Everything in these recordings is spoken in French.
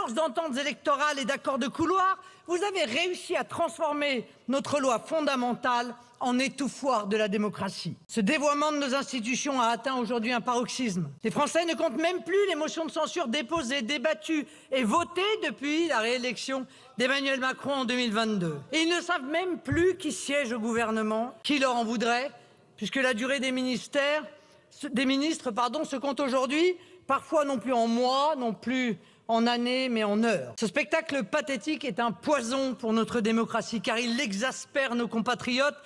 force d'ententes électorales et d'accords de couloir, vous avez réussi à transformer notre loi fondamentale en étouffoir de la démocratie. Ce dévoiement de nos institutions a atteint aujourd'hui un paroxysme. Les Français ne comptent même plus les motions de censure déposées, débattues et votées depuis la réélection d'Emmanuel Macron en 2022. Et ils ne savent même plus qui siège au gouvernement, qui leur en voudrait, puisque la durée des ministres se compte aujourd'hui, parfois non plus en mois, non plus en années, mais en heures. Ce spectacle pathétique est un poison pour notre démocratie, car il exaspère nos compatriotes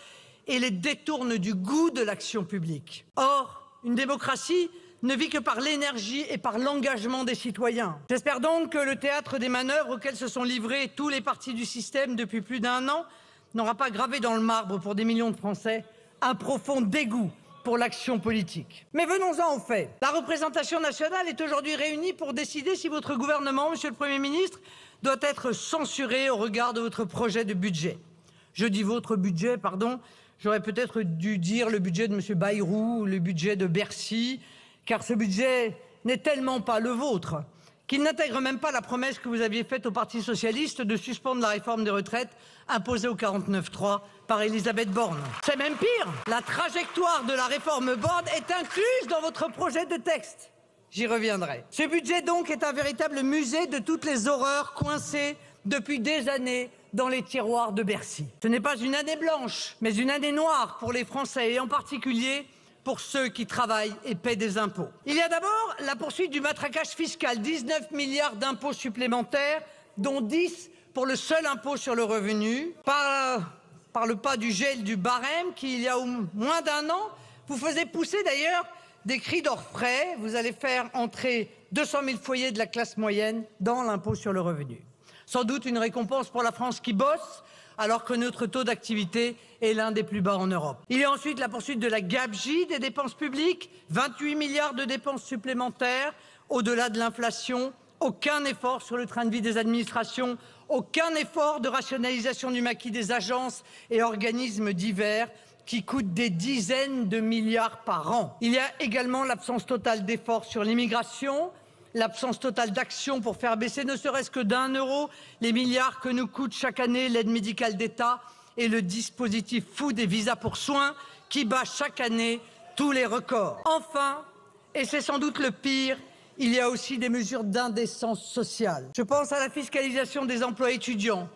et les détourne du goût de l'action publique. Or, une démocratie ne vit que par l'énergie et par l'engagement des citoyens. J'espère donc que le théâtre des manœuvres auxquelles se sont livrés tous les partis du système depuis plus d'1 an n'aura pas gravé dans le marbre pour des millions de Français un profond dégoût pour l'action politique. Mais venons-en aux faits. La représentation nationale est aujourd'hui réunie pour décider si votre gouvernement, monsieur le Premier ministre, doit être censuré au regard de votre projet de budget. Je dis votre budget, pardon, j'aurais peut-être dû dire le budget de monsieur Bayrou ou le budget de Bercy, car ce budget n'est tellement pas le vôtre qu'il n'intègre même pas la promesse que vous aviez faite au Parti socialiste de suspendre la réforme des retraites imposée au 49.3 par Elisabeth Borne. C'est même pire, la trajectoire de la réforme Borne est incluse dans votre projet de texte. J'y reviendrai. Ce budget donc est un véritable musée de toutes les horreurs coincées depuis des années dans les tiroirs de Bercy. Ce n'est pas une année blanche, mais une année noire pour les Français et en particulier pour ceux qui travaillent et paient des impôts. Il y a d'abord la poursuite du matraquage fiscal, 19 milliards d'impôts supplémentaires, dont 10 pour le seul impôt sur le revenu, par le pas du gel du barème qui, il y a moins d'1 an, vous faisait pousser d'ailleurs des cris d'orfraie. Vous allez faire entrer 200 000 foyers de la classe moyenne dans l'impôt sur le revenu. Sans doute une récompense pour la France qui bosse, alors que notre taux d'activité est l'un des plus bas en Europe. Il y a ensuite la poursuite de la gabegie des dépenses publiques, 28 milliards de dépenses supplémentaires, au-delà de l'inflation, aucun effort sur le train de vie des administrations, aucun effort de rationalisation du maquis des agences et organismes divers qui coûtent des dizaines de milliards par an. Il y a également l'absence totale d'efforts sur l'immigration, l'absence totale d'action pour faire baisser ne serait-ce que d'1 euro les milliards que nous coûte chaque année l'aide médicale d'État et le dispositif fou des visas pour soins qui bat chaque année tous les records. Enfin, et c'est sans doute le pire, il y a aussi des mesures d'indécence sociale. Je pense à la fiscalisation des emplois étudiants,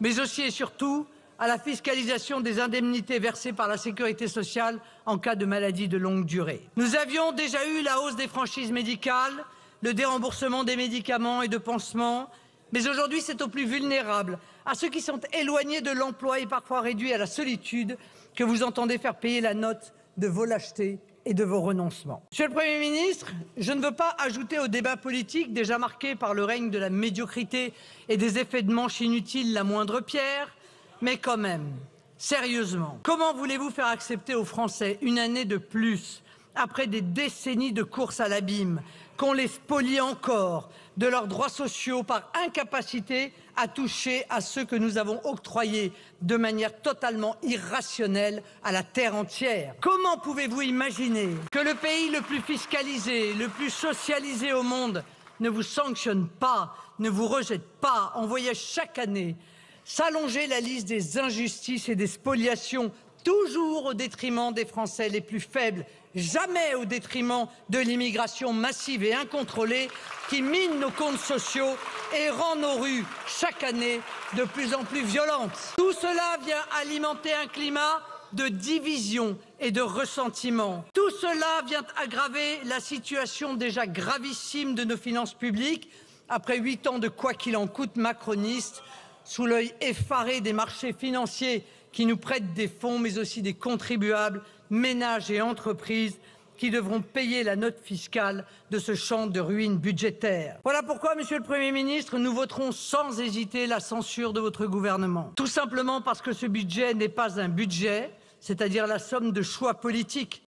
mais aussi et surtout à la fiscalisation des indemnités versées par la sécurité sociale en cas de maladie de longue durée. Nous avions déjà eu la hausse des franchises médicales, le déremboursement des médicaments et de pansements, mais aujourd'hui c'est aux plus vulnérables, à ceux qui sont éloignés de l'emploi et parfois réduits à la solitude, que vous entendez faire payer la note de vos lâchetés et de vos renoncements. Monsieur le Premier ministre, je ne veux pas ajouter au débat politique déjà marqué par le règne de la médiocrité et des effets de manche inutiles la moindre pierre, mais quand même, sérieusement, comment voulez-vous faire accepter aux Français une année de plus après des décennies de course à l'abîme, qu'on les spolie encore de leurs droits sociaux par incapacité à toucher à ceux que nous avons octroyés de manière totalement irrationnelle à la terre entière? Comment pouvez-vous imaginer que le pays le plus fiscalisé, le plus socialisé au monde ne vous sanctionne pas, ne vous rejette pas, en voyant chaque année s'allonger la liste des injustices et des spoliations, toujours au détriment des Français les plus faibles, jamais au détriment de l'immigration massive et incontrôlée qui mine nos comptes sociaux et rend nos rues chaque année de plus en plus violentes. Tout cela vient alimenter un climat de division et de ressentiment. Tout cela vient aggraver la situation déjà gravissime de nos finances publiques après 8 ans de quoi qu'il en coûte macroniste, sous l'œil effaré des marchés financiers qui nous prêtent des fonds, mais aussi des contribuables, ménages et entreprises qui devront payer la note fiscale de ce champ de ruines budgétaires. Voilà pourquoi, monsieur le Premier ministre, nous voterons sans hésiter la censure de votre gouvernement. Tout simplement parce que ce budget n'est pas un budget, c'est-à-dire la somme de choix politiques